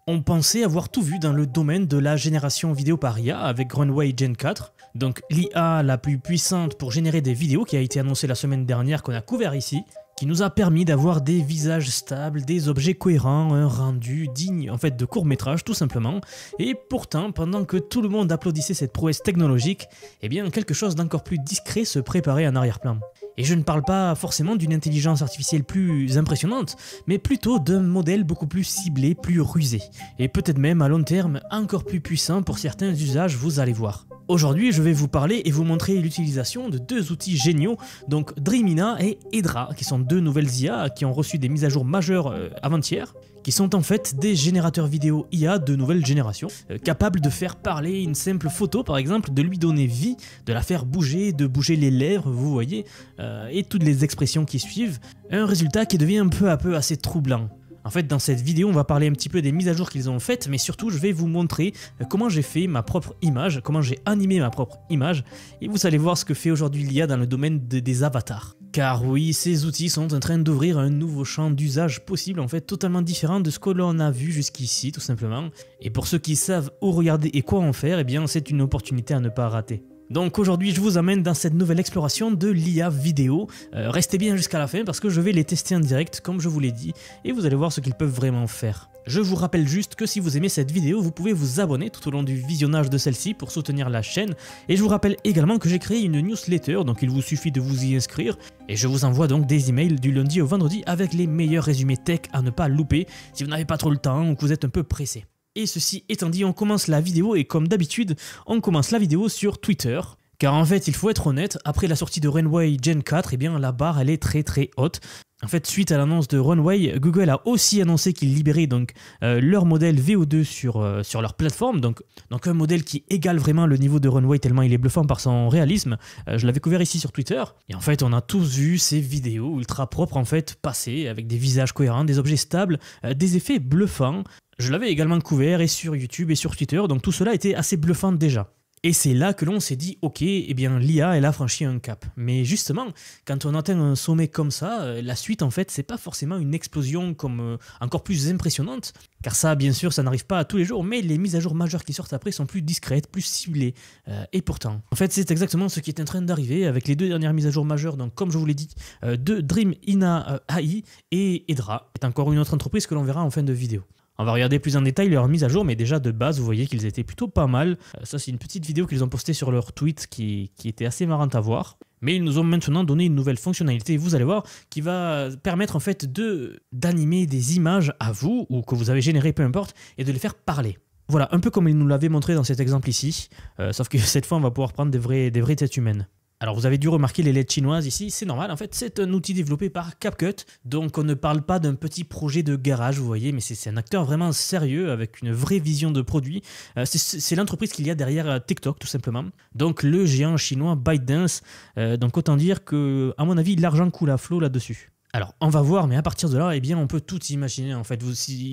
On pensait avoir tout vu dans le domaine de la génération vidéo par IA avec Runway Gen 4, donc l'IA la plus puissante pour générer des vidéos qui a été annoncée la semaine dernière qu'on a couvert ici, qui nous a permis d'avoir des visages stables, des objets cohérents, un rendu digne en fait de court-métrage tout simplement. Et pourtant, pendant que tout le monde applaudissait cette prouesse technologique, eh bien quelque chose d'encore plus discret se préparait en arrière-plan. Et je ne parle pas forcément d'une intelligence artificielle plus impressionnante, mais plutôt d'un modèle beaucoup plus ciblé, plus rusé, et peut-être même à long terme encore plus puissant pour certains usages, vous allez voir. Aujourd'hui, je vais vous parler et vous montrer l'utilisation de deux outils géniaux, donc Dreamina et Hedra, qui sont deux nouvelles IA qui ont reçu des mises à jour majeures avant-hier, qui sont en fait des générateurs vidéo IA de nouvelle génération, capables de faire parler une simple photo par exemple, de lui donner vie, de la faire bouger, de bouger les lèvres, vous voyez, et toutes les expressions qui suivent, un résultat qui devient peu à peu assez troublant. En fait, dans cette vidéo, on va parler un petit peu des mises à jour qu'ils ont faites, mais surtout, je vais vous montrer comment j'ai fait ma propre image, comment j'ai animé ma propre image, et vous allez voir ce que fait aujourd'hui l'IA dans le domaine des avatars. Car oui, ces outils sont en train d'ouvrir un nouveau champ d'usage possible, en fait, totalement différent de ce que l'on a vu jusqu'ici, tout simplement. Et pour ceux qui savent où regarder et quoi en faire, eh bien, c'est une opportunité à ne pas rater. Donc aujourd'hui je vous amène dans cette nouvelle exploration de l'IA vidéo, restez bien jusqu'à la fin parce que je vais les tester en direct comme je vous l'ai dit et vous allez voir ce qu'ils peuvent vraiment faire. Je vous rappelle juste que si vous aimez cette vidéo, vous pouvez vous abonner tout au long du visionnage de celle-ci pour soutenir la chaîne et je vous rappelle également que j'ai créé une newsletter donc il vous suffit de vous y inscrire et je vous envoie donc des emails du lundi au vendredi avec les meilleurs résumés tech à ne pas louper si vous n'avez pas trop le temps ou que vous êtes un peu pressé. Et ceci étant dit, on commence la vidéo et comme d'habitude, on commence la vidéo sur Twitter. Car en fait, il faut être honnête, après la sortie de Runway Gen 4, eh bien la barre elle est très haute. En fait, suite à l'annonce de Runway, Google a aussi annoncé qu'ils libéraient donc leur modèle VO2 sur leur plateforme, donc un modèle qui égale vraiment le niveau de Runway tellement il est bluffant par son réalisme. Je l'avais couvert ici sur Twitter, et en fait on a tous vu ces vidéos ultra propres en fait passer avec des visages cohérents, des objets stables, des effets bluffants. Je l'avais également couvert et sur YouTube et sur Twitter, donc tout cela était assez bluffant déjà. Et c'est là que l'on s'est dit, ok, eh bien l'IA elle a franchi un cap. Mais justement, quand on atteint un sommet comme ça, la suite en fait c'est pas forcément une explosion comme encore plus impressionnante. Car ça bien sûr ça n'arrive pas à tous les jours, mais les mises à jour majeures qui sortent après sont plus discrètes, plus ciblées. Et pourtant, en fait c'est exactement ce qui est en train d'arriver avec les deux dernières mises à jour majeures, donc comme je vous l'ai dit, de Dreamina AI et Hedra. C'est encore une autre entreprise que l'on verra en fin de vidéo. On va regarder plus en détail leur mise à jour, mais déjà de base, vous voyez qu'ils étaient plutôt pas mal. Ça, c'est une petite vidéo qu'ils ont postée sur leur tweet qui était assez marrante à voir. Mais ils nous ont maintenant donné une nouvelle fonctionnalité, vous allez voir, qui va permettre en fait d'animer des images à vous, ou que vous avez générées, peu importe, et de les faire parler. Voilà, un peu comme ils nous l'avaient montré dans cet exemple ici, sauf que cette fois, on va pouvoir prendre des vraies têtes humaines. Alors vous avez dû remarquer les lettres chinoises ici, c'est normal, en fait c'est un outil développé par CapCut, donc on ne parle pas d'un petit projet de garage, vous voyez, mais c'est un acteur vraiment sérieux avec une vraie vision de produit. C'est l'entreprise qu'il y a derrière TikTok tout simplement, donc le géant chinois ByteDance, donc autant dire que à mon avis l'argent coule à flot là-dessus. Alors, on va voir, mais à partir de là, eh bien, on peut tout imaginer. En fait,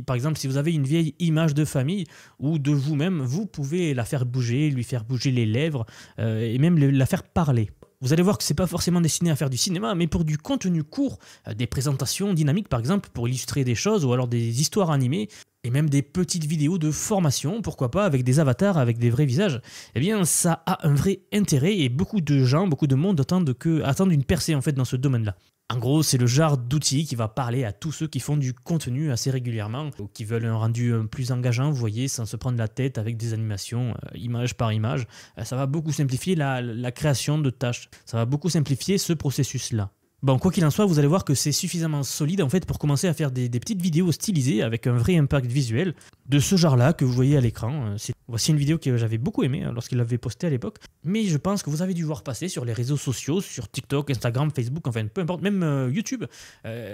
par exemple, si vous avez une vieille image de famille ou de vous-même, vous pouvez la faire bouger, lui faire bouger les lèvres et même la faire parler. Vous allez voir que c'est pas forcément destiné à faire du cinéma, mais pour du contenu court, des présentations dynamiques par exemple, pour illustrer des choses ou alors des histoires animées, et même des petites vidéos de formation, pourquoi pas, avec des avatars, avec des vrais visages, eh bien ça a un vrai intérêt et beaucoup de gens, beaucoup de monde attendent une percée en fait dans ce domaine-là. En gros, c'est le genre d'outil qui va parler à tous ceux qui font du contenu assez régulièrement, ou qui veulent un rendu plus engageant, vous voyez, sans se prendre la tête avec des animations, image par image. Ça va beaucoup simplifier la création de tâches. Ça va beaucoup simplifier ce processus-là. Bon, quoi qu'il en soit, vous allez voir que c'est suffisamment solide en fait pour commencer à faire des petites vidéos stylisées avec un vrai impact visuel de ce genre-là que vous voyez à l'écran. Voici une vidéo que j'avais beaucoup aimée lorsqu'il l'avait postée à l'époque, mais je pense que vous avez dû voir passer sur les réseaux sociaux, sur TikTok, Instagram, Facebook, enfin peu importe, même YouTube,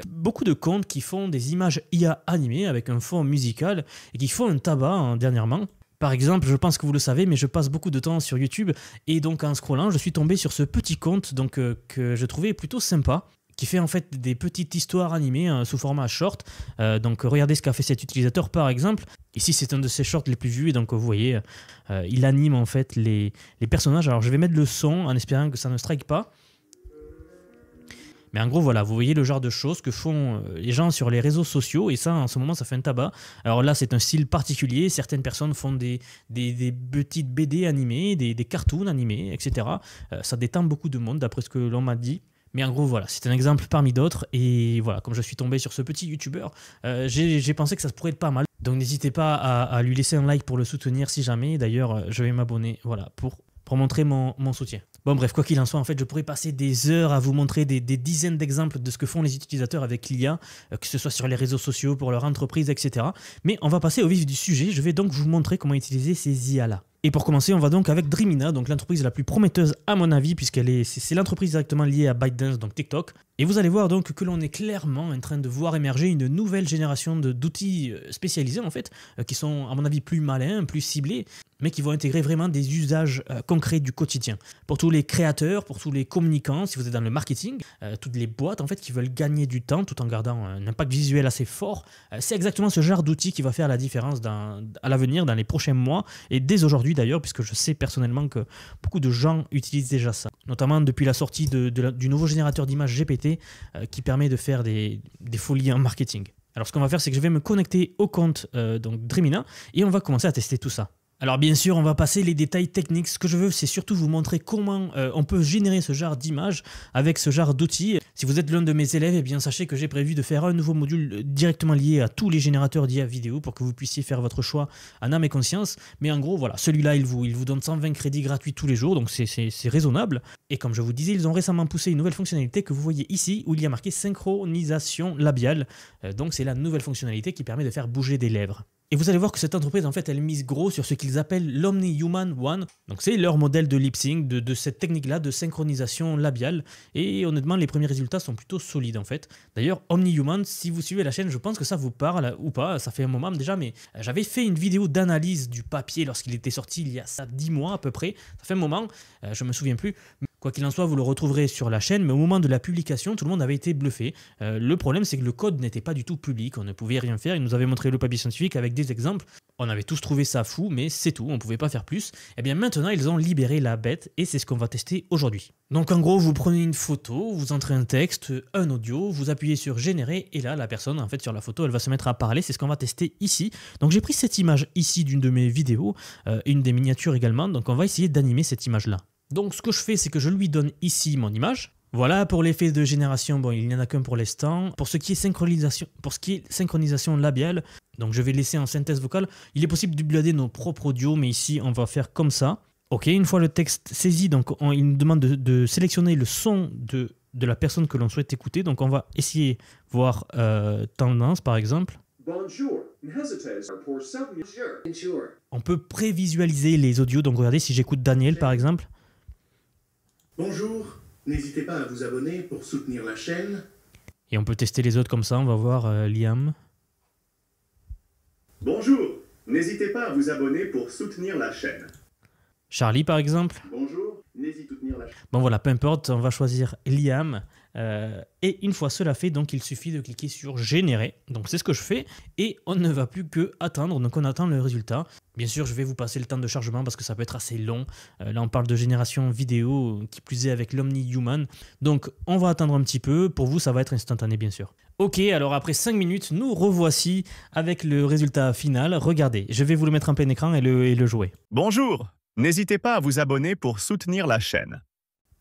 beaucoup de comptes qui font des images IA animées avec un fond musical et qui font un tabac dernièrement. Par exemple, je pense que vous le savez, mais je passe beaucoup de temps sur YouTube et donc en scrollant, je suis tombé sur ce petit compte donc, que je trouvais plutôt sympa, qui fait en fait des petites histoires animées sous format short. Donc regardez ce qu'a fait cet utilisateur par exemple. Ici c'est un de ses shorts les plus vus et donc vous voyez, il anime en fait les personnages. Alors je vais mettre le son en espérant que ça ne strike pas. Mais en gros, voilà, vous voyez le genre de choses que font les gens sur les réseaux sociaux, et ça, en ce moment, ça fait un tabac. Alors là, c'est un style particulier, certaines personnes font des petites BD animées, des cartoons animés, etc. Ça détend beaucoup de monde, d'après ce que l'on m'a dit. Mais en gros, voilà, c'est un exemple parmi d'autres. Et voilà, comme je suis tombé sur ce petit youtubeur, j'ai pensé que ça pourrait être pas mal. Donc n'hésitez pas à lui laisser un like pour le soutenir si jamais. D'ailleurs, je vais m'abonner, voilà, pour montrer mon soutien. Bon bref, quoi qu'il en soit, en fait, je pourrais passer des heures à vous montrer des dizaines d'exemples de ce que font les utilisateurs avec l'IA, que ce soit sur les réseaux sociaux, pour leur entreprise, etc. Mais on va passer au vif du sujet. Je vais donc vous montrer comment utiliser ces IA-là. Et pour commencer, on va donc avec Dremina, donc l'entreprise la plus prometteuse à mon avis, c'est l'entreprise directement liée à ByteDance, donc TikTok. Et vous allez voir donc que l'on est clairement en train de voir émerger une nouvelle génération d'outils spécialisés en fait, qui sont à mon avis plus malins, plus ciblés, mais qui vont intégrer vraiment des usages concrets du quotidien. Pour tous les créateurs, pour tous les communicants, si vous êtes dans le marketing, toutes les boîtes en fait qui veulent gagner du temps tout en gardant un impact visuel assez fort, c'est exactement ce genre d'outil qui va faire la différence à l'avenir, dans les prochains mois, et dès aujourd'hui d'ailleurs, puisque je sais personnellement que beaucoup de gens utilisent déjà ça, notamment depuis la sortie du nouveau générateur d'images GPT qui permet de faire des folies en marketing. Alors ce qu'on va faire, c'est que je vais me connecter au compte donc Dremina et on va commencer à tester tout ça. Alors bien sûr, on va passer les détails techniques. Ce que je veux, c'est surtout vous montrer comment on peut générer ce genre d'image avec ce genre d'outils. Si vous êtes l'un de mes élèves, eh bien sachez que j'ai prévu de faire un nouveau module directement lié à tous les générateurs d'IA vidéo pour que vous puissiez faire votre choix en âme et conscience. Mais en gros, voilà, celui-là, il vous donne 120 crédits gratuits tous les jours, donc c'est raisonnable. Et comme je vous disais, ils ont récemment poussé une nouvelle fonctionnalité que vous voyez ici, où il y a marqué synchronisation labiale. Donc c'est la nouvelle fonctionnalité qui permet de faire bouger des lèvres. Et vous allez voir que cette entreprise, en fait, elle mise gros sur ce qu'ils appellent l'Omni-Human One. Donc c'est leur modèle de lip sync, de cette technique-là de synchronisation labiale. Et honnêtement, les premiers résultats sont plutôt solides, en fait. D'ailleurs, Omni-Human, si vous suivez la chaîne, je pense que ça vous parle ou pas. Ça fait un moment déjà, mais j'avais fait une vidéo d'analyse du papier lorsqu'il était sorti il y a 10 mois à peu près. Ça fait un moment, je me souviens plus. Quoi qu'il en soit, vous le retrouverez sur la chaîne, mais au moment de la publication, tout le monde avait été bluffé. Le problème, c'est que le code n'était pas du tout public, on ne pouvait rien faire. Ils nous avaient montré le papier scientifique avec des exemples. On avait tous trouvé ça fou, mais c'est tout, on ne pouvait pas faire plus. Et bien maintenant, ils ont libéré la bête, et c'est ce qu'on va tester aujourd'hui. Donc en gros, vous prenez une photo, vous entrez un texte, un audio, vous appuyez sur générer, et là, la personne, en fait, sur la photo, elle va se mettre à parler. C'est ce qu'on va tester ici. Donc j'ai pris cette image ici d'une de mes vidéos, une des miniatures également, donc on va essayer d'animer cette image-là. Donc ce que je fais, c'est que je lui donne ici mon image. Voilà, pour l'effet de génération, bon, il n'y en a qu'un pour l'instant. Pour ce qui est synchronisation labiale, donc je vais laisser en synthèse vocale. Il est possible d'uploader nos propres audios, mais ici on va faire comme ça. Ok, une fois le texte saisi, donc il nous demande de sélectionner le son de la personne que l'on souhaite écouter. Donc on va essayer voir tendance par exemple. Bonjour. On peut prévisualiser les audios, donc regardez si j'écoute Daniel par exemple. Bonjour, n'hésitez pas à vous abonner pour soutenir la chaîne. Et on peut tester les autres comme ça, on va voir Liam. Bonjour, n'hésitez pas à vous abonner pour soutenir la chaîne. Charlie par exemple. Bonjour, n'hésitez pas à soutenir la chaîne. Bon voilà, peu importe, on va choisir Liam. Et une fois cela fait, donc il suffit de cliquer sur générer. Donc c'est ce que je fais et on ne va plus que attendre. Donc on attend le résultat. Bien sûr, je vais vous passer le temps de chargement parce que ça peut être assez long. Là, on parle de génération vidéo, qui plus est avec l'Omni-Human. Donc on va attendre un petit peu. Pour vous, ça va être instantané, bien sûr. Ok, alors après 5 minutes, nous revoici avec le résultat final. Regardez, je vais vous le mettre en plein écran et le jouer. Bonjour, n'hésitez pas à vous abonner pour soutenir la chaîne.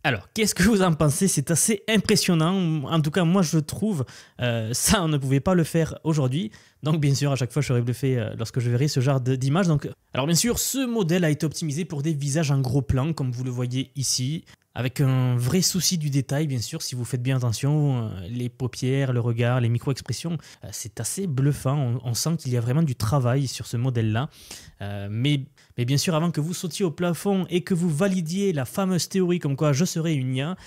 Alors, qu'est-ce que vous en pensez? C'est assez impressionnant. En tout cas, moi, je trouve ça, on ne pouvait pas le faire aujourd'hui. Donc, bien sûr, à chaque fois, je serai bluffé lorsque je verrai ce genre d'image. Alors, bien sûr, ce modèle a été optimisé pour des visages en gros plan, comme vous le voyez ici, avec un vrai souci du détail, bien sûr. Si vous faites bien attention, les paupières, le regard, les micro-expressions, c'est assez bluffant. On sent qu'il y a vraiment du travail sur ce modèle-là. Mais bien sûr, avant que vous sautiez au plafond et que vous validiez la fameuse théorie comme quoi je serais une IA,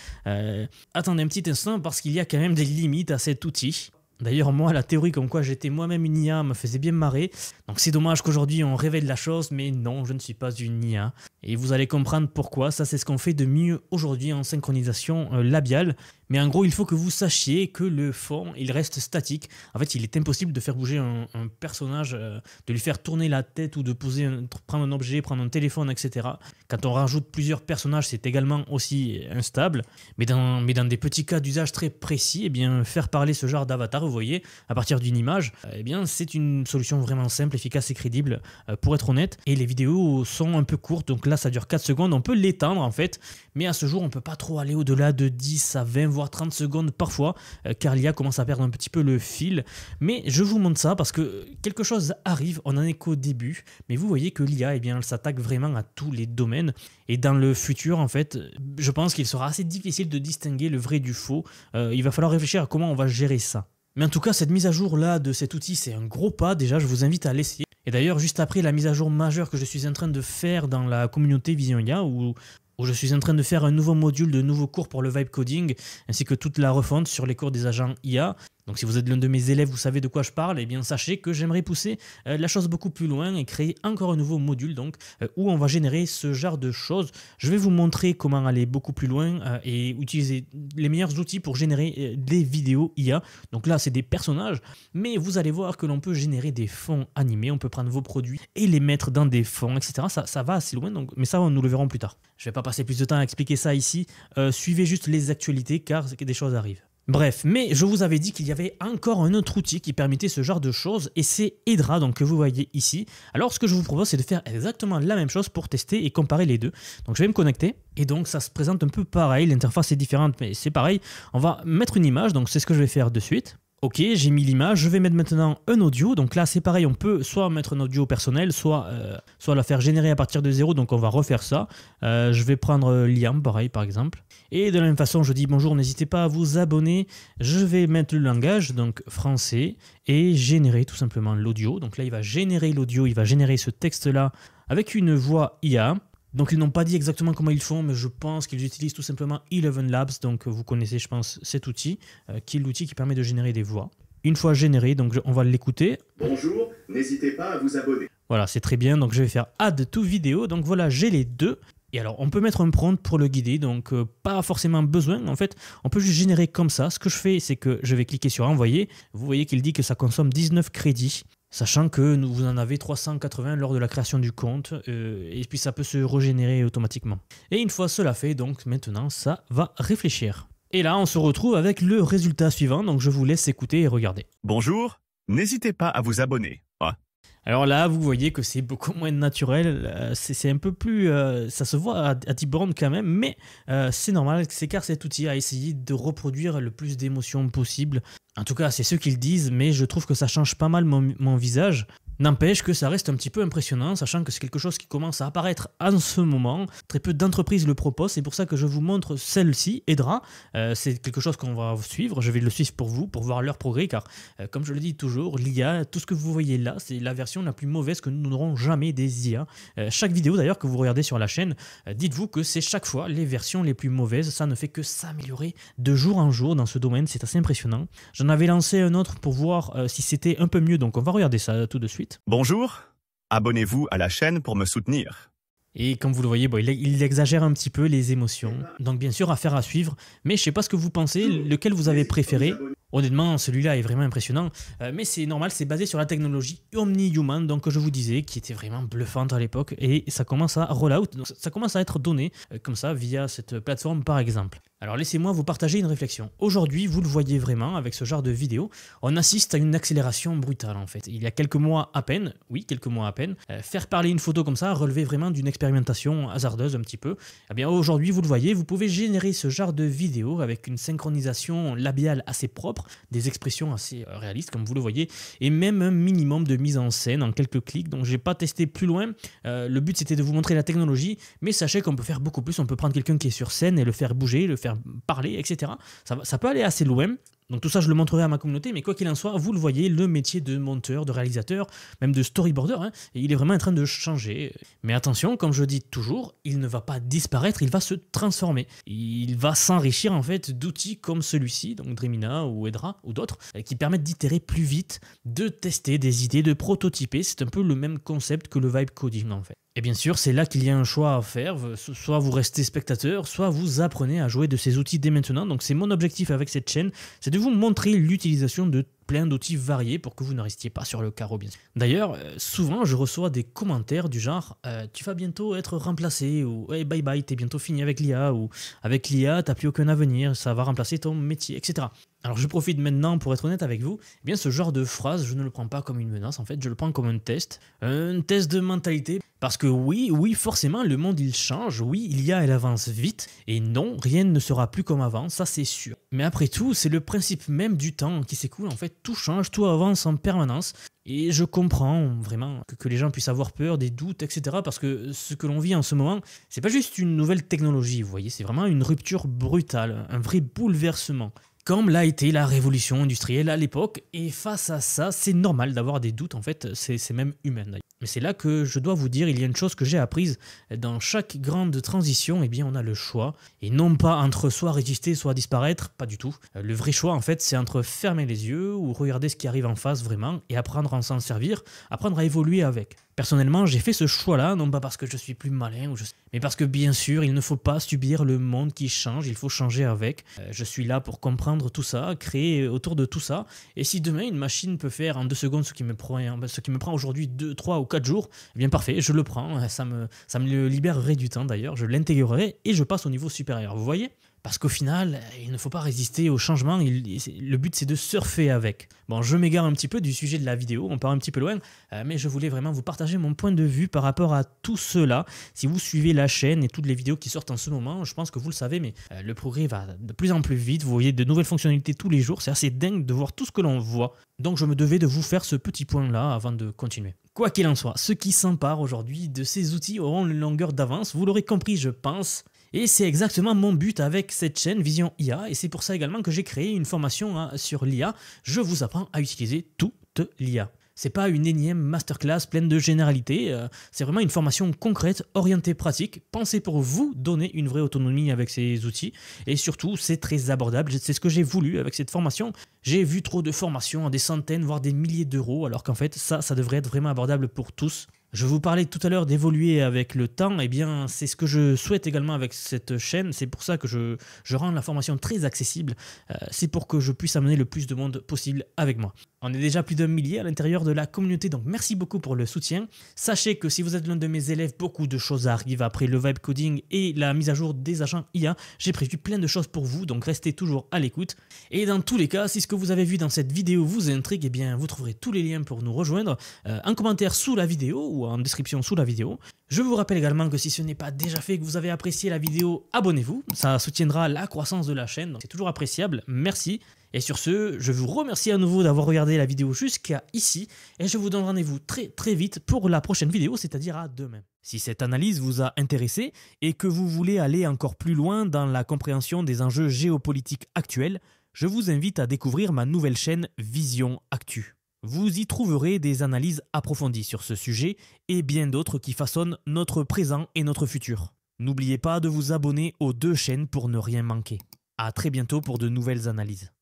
attendez un petit instant parce qu'il y a quand même des limites à cet outil. D'ailleurs, moi, la théorie comme quoi j'étais moi-même une IA me faisait bien marrer. Donc c'est dommage qu'aujourd'hui on révèle la chose, mais non, je ne suis pas une IA. Et vous allez comprendre pourquoi. Ça, c'est ce qu'on fait de mieux aujourd'hui en synchronisation labiale. Mais en gros, il faut que vous sachiez que le fond, il reste statique. En fait, il est impossible de faire bouger un personnage, de lui faire tourner la tête ou de prendre un objet, prendre un téléphone, etc. Quand on rajoute plusieurs personnages, c'est également aussi instable. Mais dans des petits cas d'usage très précis, eh bien, faire parler ce genre d'avatar, vous voyez, à partir d'une image, eh bien, c'est une solution vraiment simple, efficace et crédible, pour être honnête. Et les vidéos sont un peu courtes, donc là, ça dure 4 secondes. On peut l'étendre, en fait. Mais à ce jour, on ne peut pas trop aller au-delà de 10 à 20, voire 30 secondes parfois, car l'IA commence à perdre un petit peu le fil. Mais je vous montre ça parce que quelque chose arrive, on n'en est qu'au début, mais vous voyez que l'IA, eh bien, elle s'attaque vraiment à tous les domaines. Et dans le futur, en fait, je pense qu'il sera assez difficile de distinguer le vrai du faux. Il va falloir réfléchir à comment on va gérer ça. Mais en tout cas, cette mise à jour là de cet outil, c'est un gros pas. Déjà, je vous invite à l'essayer. Et d'ailleurs, juste après la mise à jour majeure que je suis en train de faire dans la communauté Vision IA, où je suis en train de faire un nouveau module de nouveaux cours pour le vibe coding, ainsi que toute la refonte sur les cours des agents IA. Donc si vous êtes l'un de mes élèves, vous savez de quoi je parle, eh bien sachez que j'aimerais pousser la chose beaucoup plus loin et créer encore un nouveau module donc, où on va générer ce genre de choses. Je vais vous montrer comment aller beaucoup plus loin et utiliser les meilleurs outils pour générer des vidéos IA. Donc là, c'est des personnages, mais vous allez voir que l'on peut générer des fonds animés, on peut prendre vos produits et les mettre dans des fonds, etc. Ça va assez loin, donc, mais ça, nous le verrons plus tard. Je ne vais pas passer plus de temps à expliquer ça ici. Suivez juste les actualités car des choses arrivent. Bref, mais je vous avais dit qu'il y avait encore un autre outil qui permettait ce genre de choses et c'est Hedra, donc que vous voyez ici. Alors ce que je vous propose, c'est de faire exactement la même chose pour tester et comparer les deux. Donc je vais me connecter et donc ça se présente un peu pareil, l'interface est différente mais c'est pareil. On va mettre une image, donc c'est ce que je vais faire de suite. Ok, j'ai mis l'image, je vais mettre maintenant un audio, donc là c'est pareil, on peut soit mettre un audio personnel, soit la faire générer à partir de zéro, donc on va refaire ça. Je vais prendre Liam, pareil par exemple. Et de la même façon, je dis bonjour, n'hésitez pas à vous abonner. Je vais mettre le langage, donc français, et générer tout simplement l'audio. Donc là il va générer l'audio, il va générer ce texte-là avec une voix IA. Donc ils n'ont pas dit exactement comment ils font, mais je pense qu'ils utilisent tout simplement Eleven Labs, donc vous connaissez je pense cet outil, qui est l'outil qui permet de générer des voix. Une fois généré, donc on va l'écouter. Bonjour, n'hésitez pas à vous abonner. Voilà, c'est très bien, donc je vais faire Add to Video, donc voilà, j'ai les deux. Et alors, on peut mettre un prompt pour le guider, donc pas forcément besoin, en fait, on peut juste générer comme ça. Ce que je fais, c'est que je vais cliquer sur Envoyer. Vous voyez qu'il dit que ça consomme 19 crédits. Sachant que vous en avez 380 lors de la création du compte et puis ça peut se régénérer automatiquement. Et une fois cela fait, donc maintenant ça va réfléchir. Et là on se retrouve avec le résultat suivant, donc je vous laisse écouter et regarder. Bonjour, n'hésitez pas à vous abonner. Alors là, vous voyez que c'est beaucoup moins naturel, c'est un peu plus... ça se voit à 10 bornes quand même, mais c'est normal, c'est car cet outil a essayé de reproduire le plus d'émotions possible. En tout cas, c'est ce qu'ils disent, mais je trouve que ça change pas mal mon visage. N'empêche que ça reste un petit peu impressionnant, sachant que c'est quelque chose qui commence à apparaître en ce moment. Très peu d'entreprises le proposent, c'est pour ça que je vous montre celle-ci, Hedra. C'est quelque chose qu'on va suivre, je vais le suivre pour vous, pour voir leur progrès, car comme je le dis toujours, l'IA, tout ce que vous voyez là, c'est la version la plus mauvaise que nous n'aurons jamais des IA. Chaque vidéo d'ailleurs que vous regardez sur la chaîne, dites-vous que c'est chaque fois les versions les plus mauvaises, ça ne fait que s'améliorer de jour en jour dans ce domaine, c'est assez impressionnant. J'en avais lancé un autre pour voir si c'était un peu mieux, donc on va regarder ça tout de suite. Bonjour, abonnez-vous à la chaîne pour me soutenir. Et comme vous le voyez, bon, il exagère un petit peu les émotions. Donc bien sûr, affaire à suivre. Mais je ne sais pas ce que vous pensez, lequel vous avez préféré. Honnêtement, celui-là est vraiment impressionnant. Mais c'est normal, c'est basé sur la technologie Omni-Human, donc que je vous disais, qui était vraiment bluffante à l'époque. Et ça commence à roll out, donc ça commence à être donné comme ça via cette plateforme par exemple. Alors laissez-moi vous partager une réflexion. Aujourd'hui, vous le voyez vraiment avec ce genre de vidéo, on assiste à une accélération brutale en fait. Il y a quelques mois à peine, oui quelques mois à peine, faire parler une photo comme ça relevait vraiment d'une expérimentation hasardeuse un petit peu. Eh bien aujourd'hui, vous le voyez, vous pouvez générer ce genre de vidéo avec une synchronisation labiale assez propre, des expressions assez réalistes comme vous le voyez, et même un minimum de mise en scène en quelques clics. Donc j'ai pas testé plus loin, le but c'était de vous montrer la technologie, mais sachez qu'on peut faire beaucoup plus, on peut prendre quelqu'un qui est sur scène et le faire bouger, le faire parler, etc. Ça peut aller assez loin. Donc tout ça, je le montrerai à ma communauté, mais quoi qu'il en soit, vous le voyez, le métier de monteur, de réalisateur, même de storyboarder, hein, il est vraiment en train de changer. Mais attention, comme je dis toujours, il ne va pas disparaître, il va se transformer. Il va s'enrichir en fait d'outils comme celui-ci, donc Dremina ou Hedra ou d'autres, qui permettent d'itérer plus vite, de tester des idées, de prototyper. C'est un peu le même concept que le vibe coding en fait. Et bien sûr, c'est là qu'il y a un choix à faire, soit vous restez spectateur, soit vous apprenez à jouer de ces outils dès maintenant. Donc c'est mon objectif avec cette chaîne, c'est de vous montrer l'utilisation de plein d'outils variés pour que vous ne restiez pas sur le carreau bien sûr. D'ailleurs, souvent je reçois des commentaires du genre tu vas bientôt être remplacé, ou hey, bye bye, t'es bientôt fini avec l'IA, ou avec l'IA t'as plus aucun avenir, ça va remplacer ton métier, etc. Alors je profite maintenant pour être honnête avec vous, eh bien ce genre de phrase je ne le prends pas comme une menace en fait, je le prends comme un test de mentalité. Parce que oui, forcément, le monde il change, oui, l'IA elle avance vite, et non, rien ne sera plus comme avant, ça c'est sûr. Mais après tout, c'est le principe même du temps qui s'écoule, en fait, tout change, tout avance en permanence, et je comprends vraiment que les gens puissent avoir peur, des doutes, etc. Parce que ce que l'on vit en ce moment, c'est pas juste une nouvelle technologie, vous voyez, c'est vraiment une rupture brutale, un vrai bouleversement. Comme l'a été la révolution industrielle à l'époque, et face à ça, c'est normal d'avoir des doutes, en fait, c'est même humain d'ailleurs. Mais c'est là que je dois vous dire, il y a une chose que j'ai apprise, dans chaque grande transition, eh bien on a le choix, et non pas entre soit résister, soit disparaître, pas du tout. Le vrai choix en fait, c'est entre fermer les yeux, ou regarder ce qui arrive en face vraiment, et apprendre à s'en servir, apprendre à évoluer avec. Personnellement, j'ai fait ce choix-là, non pas parce que je suis plus malin, mais parce que bien sûr, il ne faut pas subir le monde qui change, il faut changer avec. Je suis là pour comprendre tout ça, créer autour de tout ça, et si demain une machine peut faire en 2 secondes ce qui me prend aujourd'hui 2, 3 ou 4 jours, eh bien parfait, je le prends, ça me libérerait du temps d'ailleurs, je l'intégrerai et je passe au niveau supérieur, vous voyez ? Parce qu'au final, il ne faut pas résister au changement, le but c'est de surfer avec. Bon, je m'égare un petit peu du sujet de la vidéo, on part un petit peu loin, mais je voulais vraiment vous partager mon point de vue par rapport à tout cela. Si vous suivez la chaîne et toutes les vidéos qui sortent en ce moment, je pense que vous le savez, mais le progrès va de plus en plus vite, vous voyez de nouvelles fonctionnalités tous les jours, c'est assez dingue de voir tout ce que l'on voit. Donc je me devais de vous faire ce petit point-là avant de continuer. Quoi qu'il en soit, ceux qui s'emparent aujourd'hui de ces outils auront une longueur d'avance, vous l'aurez compris je pense. Et c'est exactement mon but avec cette chaîne Vision IA, et c'est pour ça également que j'ai créé une formation sur l'IA. Je vous apprends à utiliser toute l'IA. C'est pas une énième masterclass pleine de généralités, c'est vraiment une formation concrète, orientée pratique, pensée pour vous donner une vraie autonomie avec ces outils. Et surtout, c'est très abordable, c'est ce que j'ai voulu avec cette formation. J'ai vu trop de formations à des centaines, voire des milliers d'euros, alors qu'en fait, ça devrait être vraiment abordable pour tous. Je vous parlais tout à l'heure d'évoluer avec le temps, et bien c'est ce que je souhaite également avec cette chaîne, c'est pour ça que je rends la formation très accessible, c'est pour que je puisse amener le plus de monde possible avec moi. On est déjà plus d'1 millier à l'intérieur de la communauté, donc merci beaucoup pour le soutien. Sachez que si vous êtes l'un de mes élèves, beaucoup de choses arrivent après le vibe coding et la mise à jour des agents IA. J'ai prévu plein de choses pour vous, donc restez toujours à l'écoute. Et dans tous les cas, si ce que vous avez vu dans cette vidéo vous intrigue, eh bien vous trouverez tous les liens pour nous rejoindre en commentaire sous la vidéo ou en description sous la vidéo. Je vous rappelle également que si ce n'est pas déjà fait et que vous avez apprécié la vidéo, abonnez-vous, ça soutiendra la croissance de la chaîne, donc c'est toujours appréciable, merci. Et sur ce, je vous remercie à nouveau d'avoir regardé la vidéo jusqu'à ici, et je vous donne rendez-vous très vite pour la prochaine vidéo, c'est-à-dire à demain. Si cette analyse vous a intéressé et que vous voulez aller encore plus loin dans la compréhension des enjeux géopolitiques actuels, je vous invite à découvrir ma nouvelle chaîne Vision Actu. Vous y trouverez des analyses approfondies sur ce sujet et bien d'autres qui façonnent notre présent et notre futur. N'oubliez pas de vous abonner aux 2 chaînes pour ne rien manquer. À très bientôt pour de nouvelles analyses.